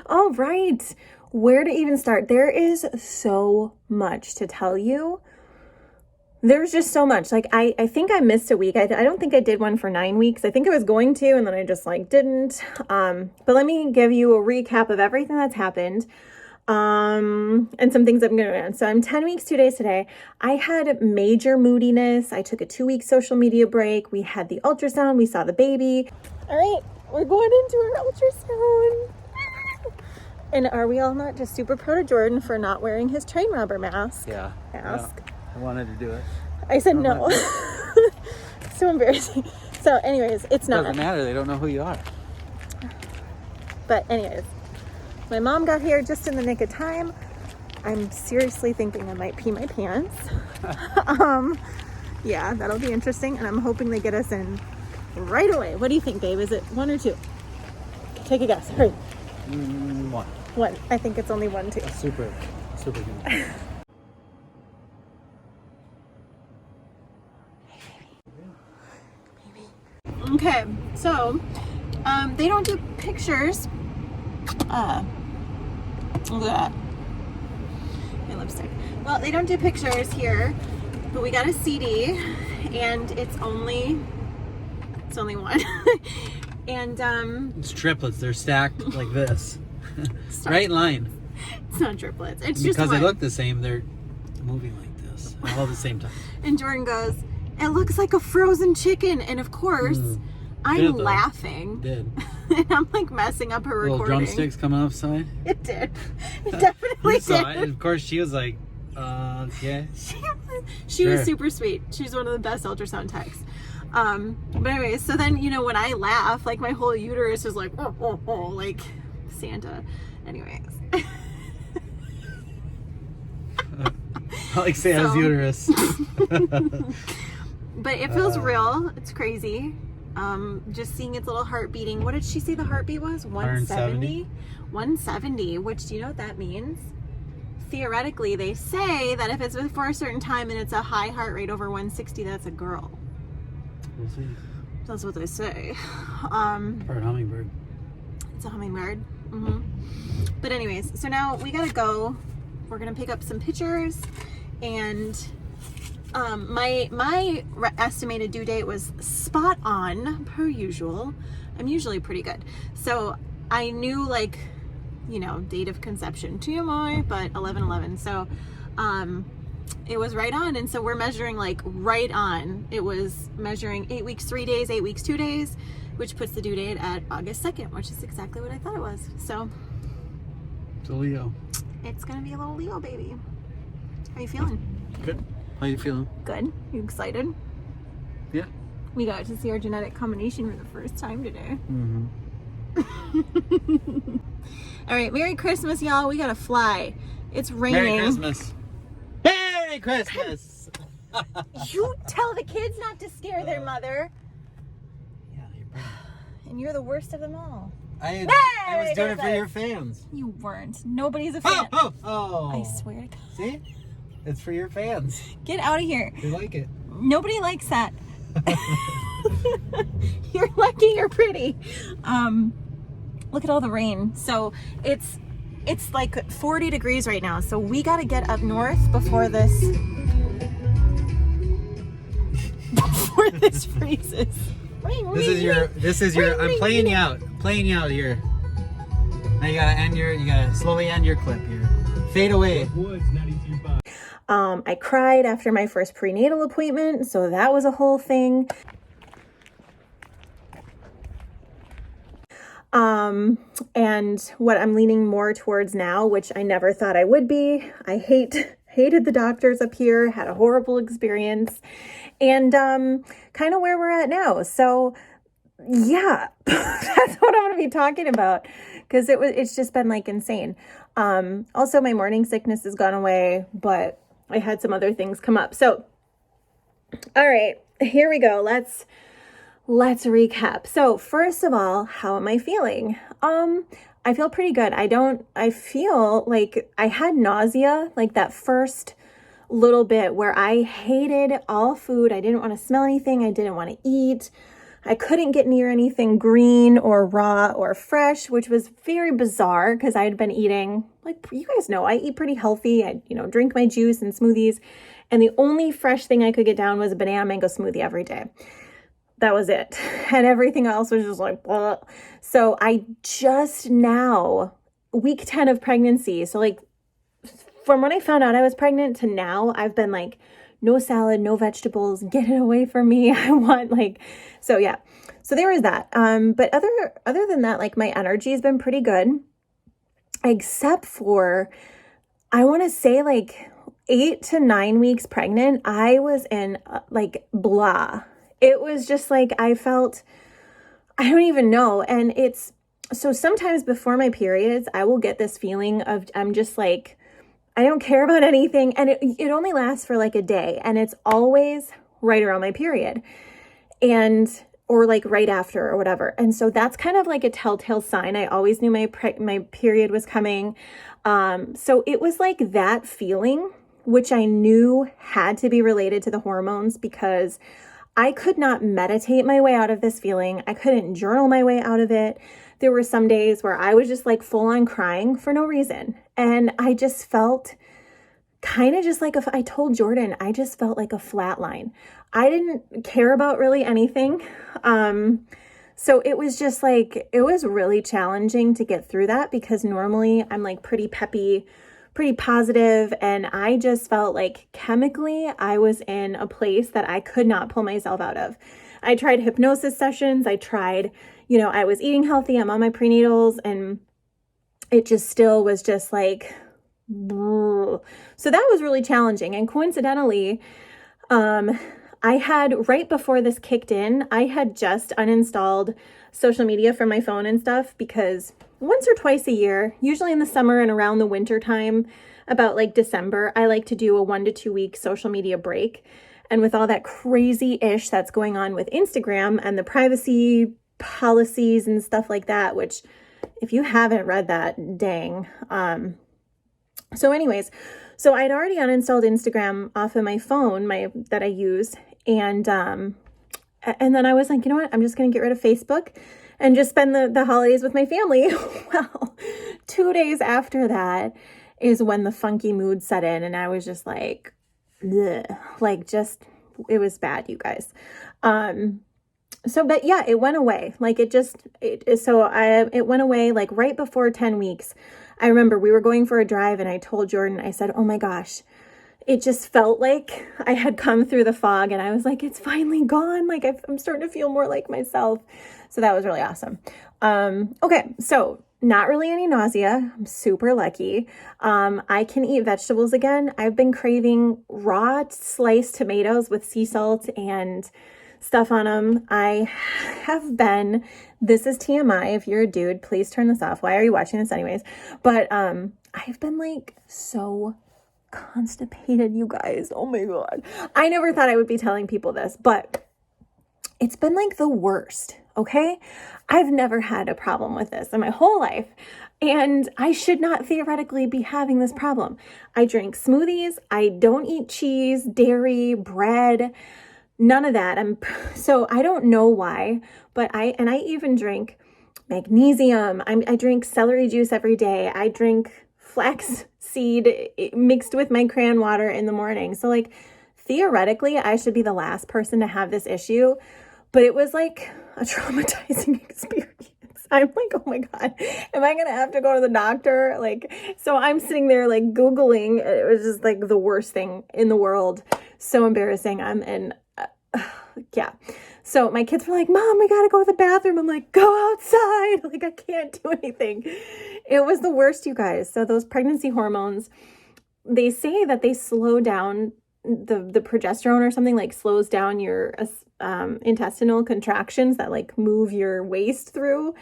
All right. Where to even start? There is so much to tell you. There's just so much. Like, I think I missed a week. I don't think I did one for 9 weeks. I think I was going to, and then I just like didn't. But let me give you a recap of everything that's happened. And some things I'm going to do. So I'm 10 weeks, 2 days today. I had major moodiness. I took a 2-week social media break. We had the ultrasound. We saw the baby. All right, we're going into our ultrasound. And are we all not just super proud of Jordan for not wearing his train robber mask? Yeah. I wanted to do it. I said no. So embarrassing. So anyways, it's not. Doesn't matter. They don't know who you are. But anyways, my mom got here just in the nick of time. I'm seriously thinking I might pee my pants. Yeah, that'll be interesting. And I'm hoping they get us in right away. What do you think, babe? Is it 1 or 2? Take a guess. Hurry. 1. 1. I think it's only 1, too. Super good. Okay, so they don't do pictures. Look at that. My lipstick. Well, they don't do pictures here, but we got a CD, and it's only 1. And It's triplets. They're stacked like this. Right in line. It's not triplets. It's Because just they one. look the same, they're moving like this all at the same time. And Jordan goes, "It looks like a frozen chicken." And of course, I'm laughing. Did. And I'm like messing up her Little recording. drumsticks coming off side. It did. It definitely You saw did. it. And of course, she was like, okay. She was Sure. super sweet. She's one of the best ultrasound techs. But anyways, so then, when I laugh, like my whole uterus is like, like Santa. Anyways. Like Santa's uterus. But it feels real. It's crazy. Just seeing its little heart beating. What did she say the heartbeat was? 170? 170, which, do you know what that means? Theoretically, they say that if it's before a certain time and it's a high heart rate over 160, that's a girl. We'll see. That's what they say. For a hummingbird. It's a hummingbird. But anyways, so now we gotta go. We're gonna pick up some pictures, and my estimated due date was spot on per usual. I'm usually pretty good, so I knew, like, date of conception, TMI, but 11/11. So it was right on, and so we're measuring like right on. It was measuring 8 weeks 3 days, 8 weeks 2 days, which puts the due date at August 2nd, which is exactly what I thought it was. So It's a Leo. it's gonna be a little Leo baby. How you feeling? Good. How you feeling? Good. You excited? Yeah. We got to see our genetic combination for the first time today. All right, Merry Christmas, y'all. We gotta fly. It's raining. Merry Christmas. Merry Christmas. You tell the kids not to scare their mother. Yeah, you're right. And you're the worst of them all. I was doing it for your fans. You weren't. Nobody's a fan. Oh. I swear to God. See? It's for your fans. Get out of here. They like it. Nobody likes that. You're lucky you're pretty. Look at all the rain. So it's like 40 degrees right now. So we got to get up north before this freezes. This is your I'm playing you out. Playing you out here. Now you gotta slowly end your clip here. Fade away. I cried after my first prenatal appointment, so that was a whole thing. And what I'm leaning more towards now, which I never thought I would be, I hated the doctors up here, had a horrible experience, and kind of where we're at now. So yeah, that's what I'm going to be talking about, because it's just been like insane. Also, my morning sickness has gone away, but I had some other things come up. So, all right, here we go. Let's recap. So first of all, how am I feeling? I feel pretty good. I feel like I had nausea, like that first little bit where I hated all food. I didn't want to smell anything. I didn't want to eat. I couldn't get near anything green or raw or fresh, which was very bizarre because I had been eating, like you guys know, I eat pretty healthy. I, drink my juice and smoothies. And the only fresh thing I could get down was a banana mango smoothie every day. That was it. And everything else was just like, blah. So I just now, week 10 of pregnancy. So like from when I found out I was pregnant to now, I've been like, no salad, no vegetables, get it away from me. I want so yeah. So there was that. But other than that, like my energy has been pretty good, except for, I want to say like 8 to 9 weeks pregnant, I was in like blah. It was just like, I felt, I don't even know. And so sometimes before my periods, I will get this feeling of, I'm just like, I don't care about anything. And it only lasts for like a day. And it's always right around my period or like right after or whatever. And so that's kind of like a telltale sign. I always knew my period was coming. So it was like that feeling, which I knew had to be related to the hormones because I could not meditate my way out of this feeling. I couldn't journal my way out of it. There were some days where I was just like full on crying for no reason. And I just felt kind of just like, I told Jordan, I just felt like a flat line. I didn't care about really anything. So it was just like, it was really challenging to get through that because normally I'm like pretty peppy, pretty positive, and I just felt like chemically I was in a place that I could not pull myself out of. I tried hypnosis sessions. I tried, I was eating healthy. I'm on my prenatals, and it just still was just like, so that was really challenging. And coincidentally, I had, right before this kicked in, I had just uninstalled social media from my phone and stuff because once or twice a year, usually in the summer and around the winter time, about like December, I like to do a 1 to 2 week social media break. And with all that crazy-ish that's going on with Instagram and the privacy policies and stuff like that, which if you haven't read that, dang. So anyways, so I'd already uninstalled Instagram off of my phone, that I use. And then I was like, you know what? I'm just going to get rid of Facebook and just spend the holidays with my family. Well, 2 days after that is when the funky mood set in. And I was just like, bleh, it was bad, you guys. But yeah, it went away. Like it went away like right before 10 weeks. I remember we were going for a drive and I told Jordan, I said, oh my gosh, it just felt like I had come through the fog and I was like, it's finally gone. Like I'm starting to feel more like myself. So that was really awesome. Okay. So not really any nausea. I'm super lucky. I can eat vegetables again. I've been craving raw sliced tomatoes with sea salt and stuff on them. This is TMI. If you're a dude, please turn this off. Why are you watching this anyways? But I've been like so constipated, you guys. Oh my God. I never thought I would be telling people this, but it's been like the worst. Okay. I've never had a problem with this in my whole life. And I should not theoretically be having this problem. I drink smoothies. I don't eat cheese, dairy, bread, none of that. So I don't know why, but I even drink magnesium. I drink celery juice every day. I drink flax seed mixed with my cran water in the morning. So like theoretically, I should be the last person to have this issue, but it was like a traumatizing experience. I'm like, oh my God, am I going to have to go to the doctor? Like, so I'm sitting there like Googling. It was just like the worst thing in the world. So embarrassing. Yeah. So my kids were like, Mom, we got to go to the bathroom. I'm like, go outside. Like, I can't do anything. It was the worst, you guys. So those pregnancy hormones, they say that they slow down the progesterone or something, like slows down your intestinal contractions that like move your waist through.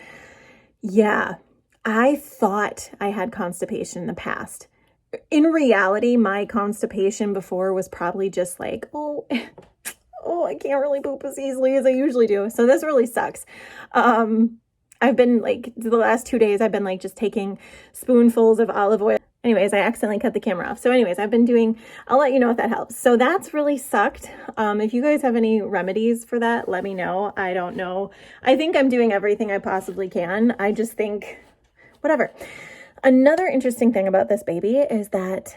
Yeah. I thought I had constipation in the past. In reality, my constipation before was probably just like, oh, I can't really poop as easily as I usually do. So this really sucks. I've been like, the last 2 days, I've been like just taking spoonfuls of olive oil Anyways, I accidentally cut the camera off. So anyways, I'll let you know if that helps. So that's really sucked. If you guys have any remedies for that, let me know. I don't know. I think I'm doing everything I possibly can. I just think, whatever. Another interesting thing about this baby is that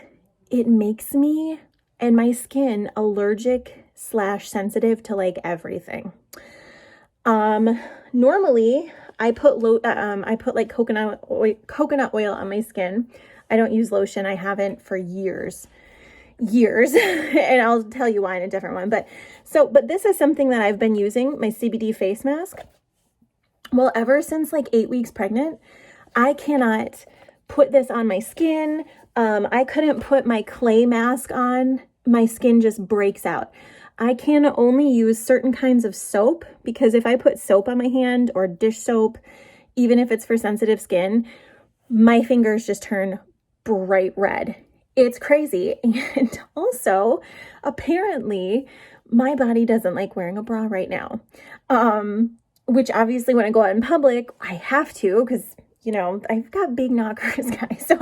it makes me and my skin allergic / sensitive to like everything. Normally I put like coconut oil on my skin. I don't use lotion. I haven't for years. And I'll tell you why in a different one. But this is something that I've been using, my CBD face mask. Well, ever since like 8 weeks pregnant, I cannot put this on my skin. I couldn't put my clay mask on. My skin just breaks out. I can only use certain kinds of soap because if I put soap on my hand or dish soap, even if it's for sensitive skin, my fingers just turn bright red. It's crazy. And also, apparently, my body doesn't like wearing a bra right now. Which obviously when I go out in public, I have to because, you know, I've got big knockers, guys. So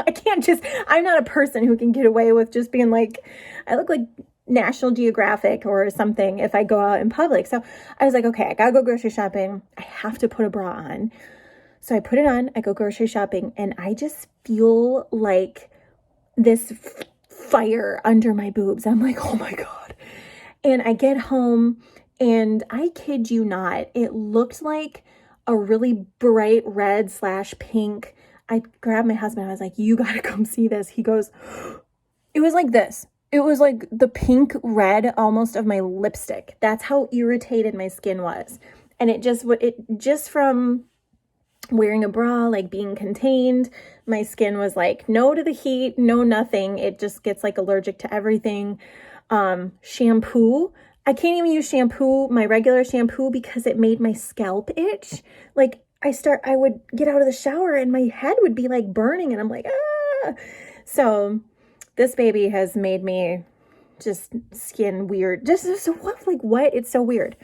I'm not a person who can get away with just being like, I look like National Geographic or something if I go out in public. So I was like, okay, I gotta go grocery shopping. I have to put a bra on. So I put it on, I go grocery shopping, and I just feel like this fire under my boobs. I'm like, oh my God. And I get home and I kid you not, it looked like a really bright red / pink. I grabbed my husband. I was like, you gotta come see this. He goes, it was like this. It was like the pink red almost of my lipstick. That's how irritated my skin was. And it just from wearing a bra, like being contained, my skin was like, no to the heat, no nothing. It just gets like allergic to everything. Shampoo. I can't even use my regular shampoo because it made my scalp itch. Like I would get out of the shower and my head would be like burning and I'm like, ah. So this baby has made me just skin weird. What? It's so weird.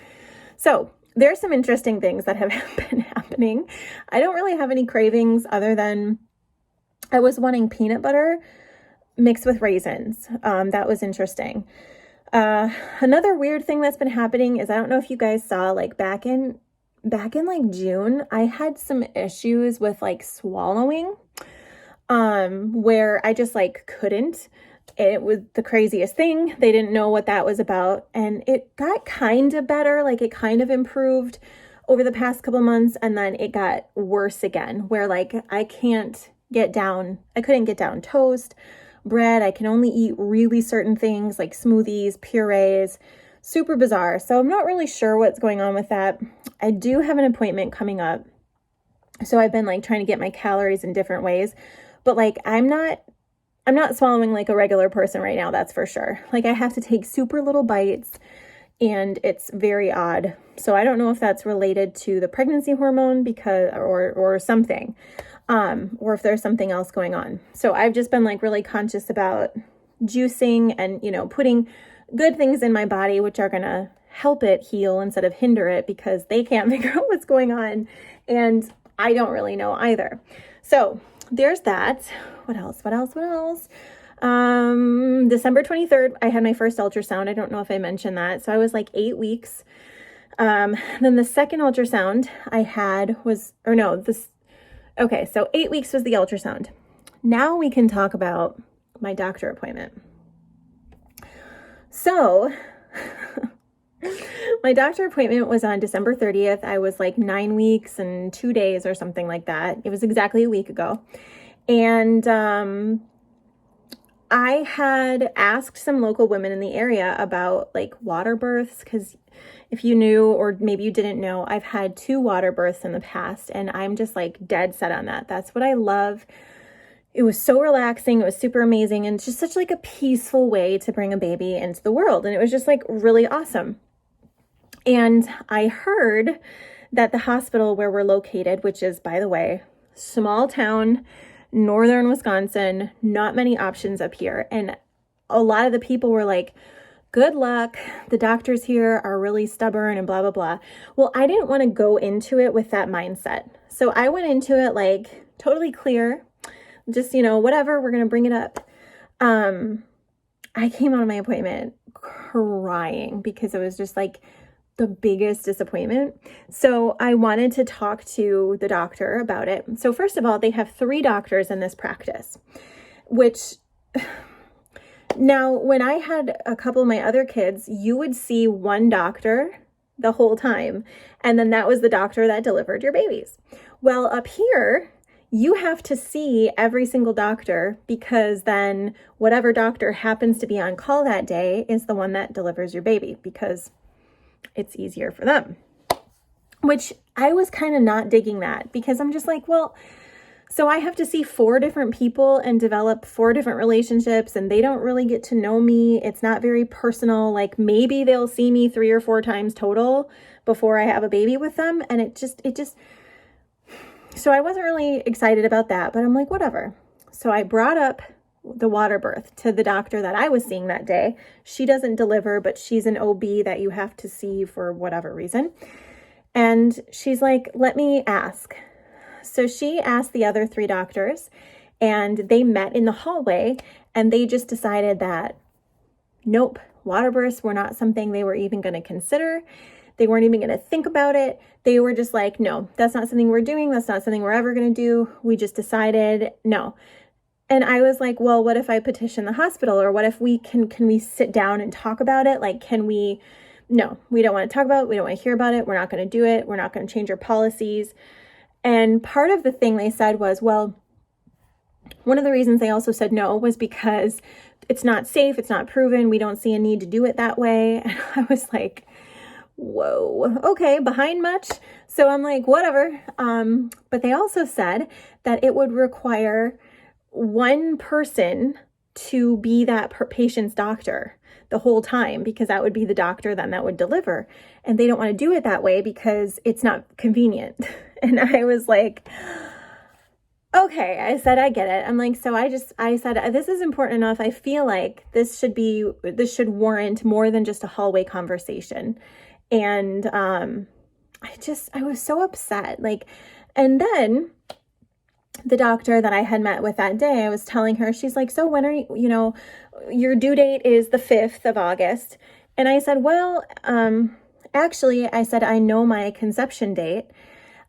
So there's some interesting things that have been happening. I don't really have any cravings other than I was wanting peanut butter mixed with raisins. That was interesting. Another weird thing that's been happening is I don't know if you guys saw like back in like June, I had some issues with like swallowing, where I just like couldn't. It was the craziest thing. They didn't know what that was about. And it got kind of better. Like it kind of improved over the past couple months. And then it got worse again, where like I couldn't get down toast, bread. I can only eat really certain things like smoothies, purees, super bizarre. So I'm not really sure what's going on with that. I do have an appointment coming up. So I've been like trying to get my calories in different ways, but like I'm not swallowing like a regular person right now. That's for sure. Like I have to take super little bites and it's very odd. So I don't know if that's related to the pregnancy hormone or something. Or if there's something else going on. So I've just been like really conscious about juicing and, you know, putting good things in my body, which are going to help it heal instead of hinder it because they can't figure out what's going on. And I don't really know either. So there's that. What else? December 23rd, I had my first ultrasound. I don't know if I mentioned that. So I was like 8 weeks. Then the second ultrasound I had okay, so 8 weeks was the ultrasound. Now we can talk about my doctor appointment. So my doctor appointment was on December 30th. I was like 9 weeks and 2 days or something like that. It was exactly a week ago. And I had asked some local women in the area about like water births because if you knew or maybe you didn't know, I've had 2 water births in the past and I'm just like dead set on that. That's what I love. It was so relaxing. It was super amazing and just such like a peaceful way to bring a baby into the world. And it was just like really awesome. And I heard that the hospital where we're located, which is, by the way, small town, northern Wisconsin, not many options up here. And a lot of the people were like, good luck. The doctors here are really stubborn and blah, blah, blah. Well, I didn't want to go into it with that mindset. So I went into it like totally clear, just, whatever, we're going to bring it up. I came out of my appointment crying because it was just like the biggest disappointment. So I wanted to talk to the doctor about it. So first of all, they have 3 doctors in this practice, which now when I had a couple of my other kids, you would see one doctor the whole time. And then that was the doctor that delivered your babies. Well, up here, you have to see every single doctor because then whatever doctor happens to be on call that day is the one that delivers your baby because it's easier for them. Which I was kind of not digging that because I'm just like, well, so I have to see 4 different people and develop 4 different relationships and they don't really get to know me. It's not very personal. Like maybe they'll see me 3 or 4 times total before I have a baby with them. And it just, so I wasn't really excited about that, but I'm like, whatever. So I brought up the water birth to the doctor that I was seeing that day. She doesn't deliver, but she's an OB that you have to see for whatever reason. And she's like, let me ask. So she asked the other 3 doctors and they met in the hallway and they just decided that, nope, water births were not something they were even going to consider. They weren't even going to think about it. They were just like, no, that's not something we're doing. That's not something we're ever going to do. We just decided no. And I was like, well, what if I petition the hospital? Or what if can we sit down and talk about it? Like, no, we don't want to talk about it. We don't want to hear about it. We're not going to do it. We're not going to change our policies. And part of the thing they said was, well, one of the reasons they also said no was because it's not safe. It's not proven. We don't see a need to do it that way. And I was like, whoa, okay, behind much. So I'm like, whatever. But they also said that it would require one person to be that patient's doctor the whole time because that would be the doctor then that would deliver. And they don't want to do it that way because it's not convenient. And I was like, okay, I said, I get it. I'm like, so I said, this is important enough. I feel like this should warrant more than just a hallway conversation. And I was so upset. Like, and then the doctor that I had met with that day, I was telling her, she's like, so when are you, your due date is the 5th of August. And I said, well, actually, I said, I know my conception date.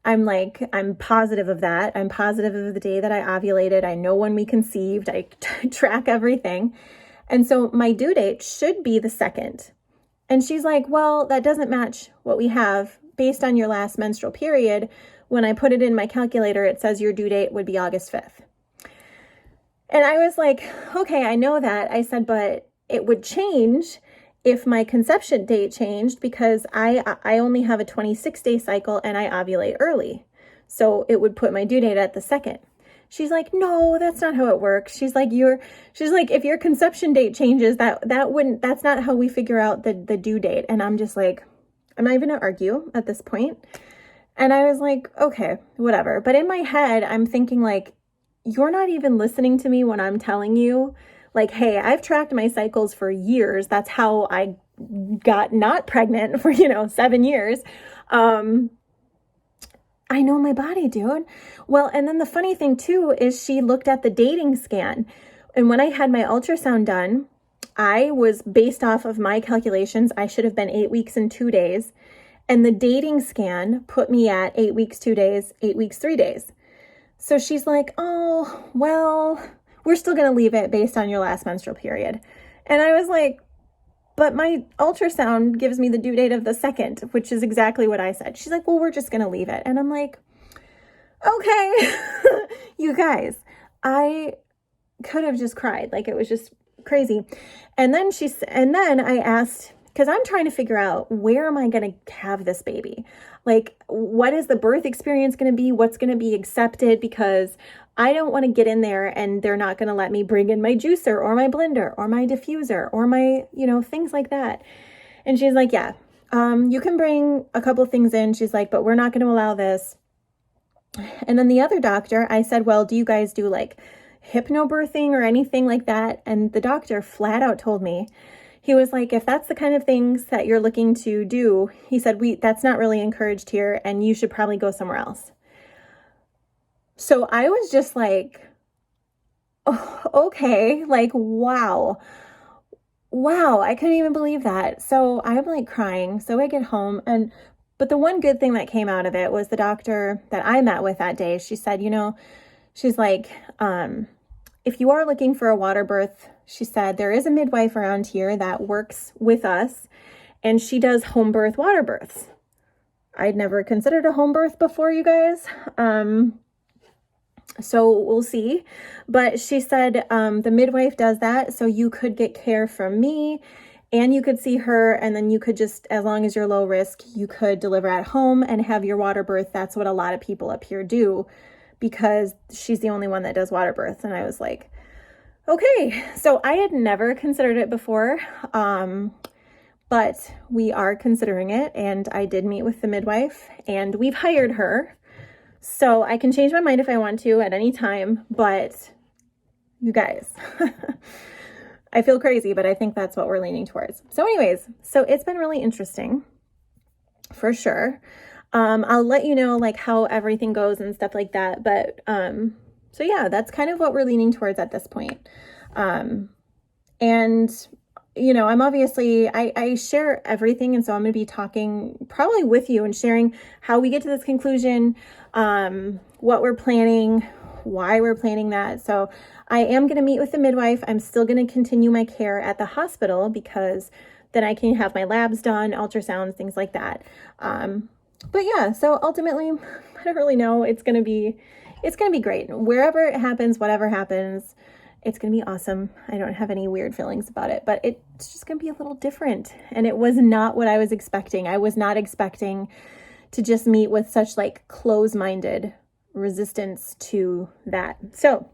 I'm positive of that. I'm positive of the day that I ovulated. I know when we conceived. I track everything. And so my due date should be the 2nd. And she's like, well, that doesn't match what we have based on your last menstrual period. When I put it in my calculator, it says your due date would be August 5th. And I was like, okay, I know that. I said, but it would change if my conception date changed because I only have a 26-day cycle and I ovulate early. So it would put my due date at the 2nd. She's like, no, that's not how it works. She's like, if your conception date changes, that's not how we figure out the due date. And I'm just like, I'm not even gonna argue at this point. And I was like, okay, whatever. But in my head, I'm thinking like, you're not even listening to me when I'm telling you like, hey, I've tracked my cycles for years. That's how I got not pregnant for, 7 years. I know my body, dude. Well, and then the funny thing too is she looked at the dating scan. And when I had my ultrasound done, I was based off of my calculations, I should have been 8 weeks and 2 days. And the dating scan put me at 8 weeks, 2 days, 8 weeks, 3 days. So she's like, oh, well, we're still going to leave it based on your last menstrual period. And I was like, but my ultrasound gives me the due date of the 2nd, which is exactly what I said. She's like, well, we're just going to leave it. And I'm like, okay, you guys, I could have just cried. Like it was just crazy. And then I asked, because I'm trying to figure out where am I going to have this baby? Like, what is the birth experience going to be? What's going to be accepted? Because I don't want to get in there and they're not going to let me bring in my juicer or my blender or my diffuser or my, things like that. And she's like, yeah, you can bring a couple of things in. She's like, but we're not going to allow this. And then the other doctor, I said, well, do you guys do like hypnobirthing or anything like that? And the doctor flat out told me, he was like, if that's the kind of things that you're looking to do, he said, that's not really encouraged here and you should probably go somewhere else. So I was just like, oh, okay, like, wow. Wow, I couldn't even believe that. So I'm like crying. So I get home but the one good thing that came out of it was the doctor that I met with that day. She said, she's like, if you are looking for a water birth, she said, there is a midwife around here that works with us and she does home birth water births. I'd never considered a home birth before, you guys. So we'll see. But she said the midwife does that. So you could get care from me and you could see her. And then you could just, as long as you're low risk, you could deliver at home and have your water birth. That's what a lot of people up here do because she's the only one that does water births. And I was like, okay. So I had never considered it before. But we are considering it. And I did meet with the midwife and we've hired her. So I can change my mind if I want to at any time, but you guys, I feel crazy, but I think that's what we're leaning towards. So anyways, so it's been really interesting for sure. I'll let you know like how everything goes and stuff like that. But, so yeah, that's kind of what we're leaning towards at this point. And I'm obviously, I share everything. And so I'm going to be talking probably with you and sharing how we get to this conclusion, what we're planning, why we're planning that. So I am going to meet with the midwife. I'm still going to continue my care at the hospital because then I can have my labs done, ultrasounds, things like that. But yeah, so ultimately, I don't really know. It's going to be great. Wherever it happens, whatever happens, it's going to be awesome. I don't have any weird feelings about it, but it's just going to be a little different. And it was not what I was expecting. I was not expecting to just meet with such like close-minded resistance to that. So,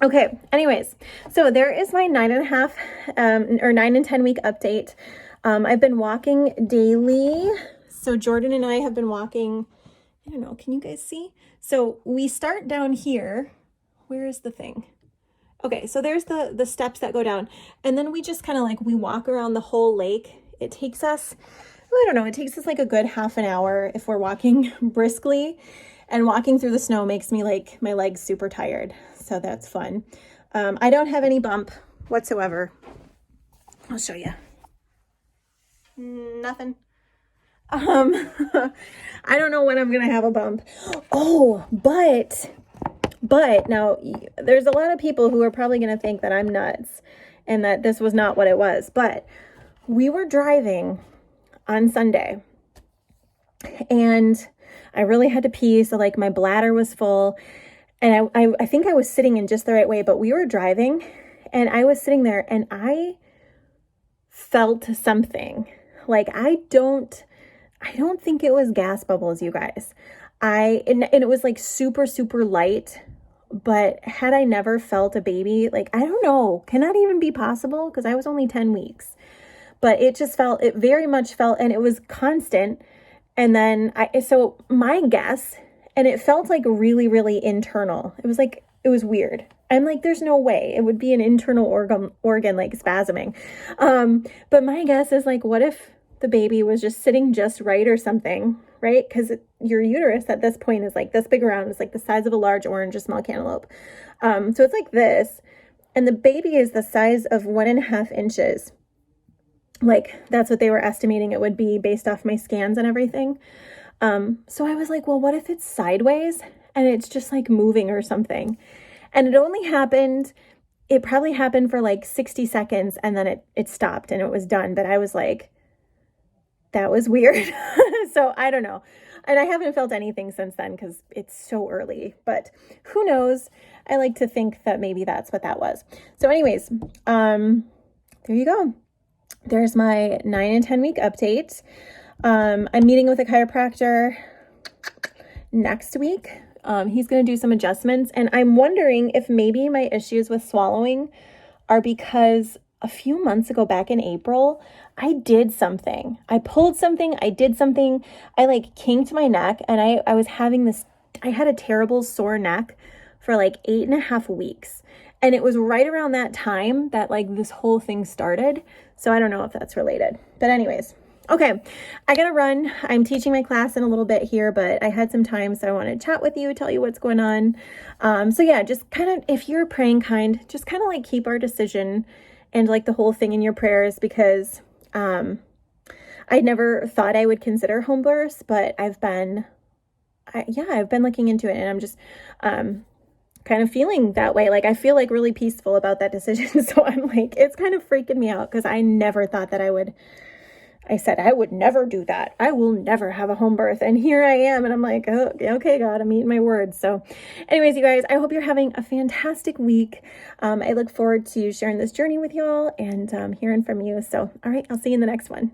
okay. Anyways, so there is my 9.5 or 9 and 10 week update. I've been walking daily. So Jordan and I have been walking. I don't know. Can you guys see? So we start down here. Where is the thing? Okay, so there's the steps that go down. And then we just kind of like, we walk around the whole lake. It takes us, I don't know, it takes us like a good half an hour if we're walking briskly. And walking through the snow makes me like, my legs super tired. So that's fun. I don't have any bump whatsoever. I'll show you. Nothing. I don't know when I'm going to have a bump. Oh, but now there's a lot of people who are probably going to think that I'm nuts and that this was not what it was. But we were driving on Sunday and I really had to pee. So like my bladder was full and I think I was sitting in just the right way, but we were driving and I was sitting there and I felt something. Like I don't think it was gas bubbles, you guys. And it was like super, super light. But had I never felt a baby, like, I don't know, can that even be possible? Because I was only 10 weeks. But it very much felt, and it was constant. And then so my guess, and it felt like really, really internal. It was weird. I'm like, there's no way it would be an internal organ like spasming. But my guess is like, what if the baby was just sitting just right or something, right? Because your uterus at this point is like this big around. It's like the size of a large orange or small cantaloupe. So it's like this. And the baby is the size of 1.5 inches. Like that's what they were estimating it would be based off my scans and everything. So I was like, well, what if it's sideways and it's just like moving or something? And it probably happened for like 60 seconds and then it stopped and it was done. But I was like, that was weird. So I don't know. And I haven't felt anything since then because it's so early, but who knows? I like to think that maybe that's what that was. So anyways, there you go. There's my 9 and 10 week update. I'm meeting with a chiropractor next week. He's going to do some adjustments and I'm wondering if maybe my issues with swallowing are because a few months ago, back in April, I did something. I pulled something. I did something. I like kinked my neck and I was having I had a terrible sore neck for like 8.5 weeks. And it was right around that time that like this whole thing started. So I don't know if that's related. But anyways, Okay, I gotta run. I'm teaching my class in a little bit here, but I had some time, so I want to chat with you, tell you what's going on. So yeah, just kind of, if you're praying kind, just kind of like keep our decision and like the whole thing in your prayers, because I never thought I would consider home births, but I've been looking into it, and I'm just kind of feeling that way. Like I feel like really peaceful about that decision. So I'm like, it's kind of freaking me out because I never thought that I said I would never do that. I will never have a home birth. And here I am. And I'm like, oh, okay, God, I'm eating my words. So anyways, you guys, I hope you're having a fantastic week. I look forward to sharing this journey with y'all and hearing from you. So, all right, I'll see you in the next one.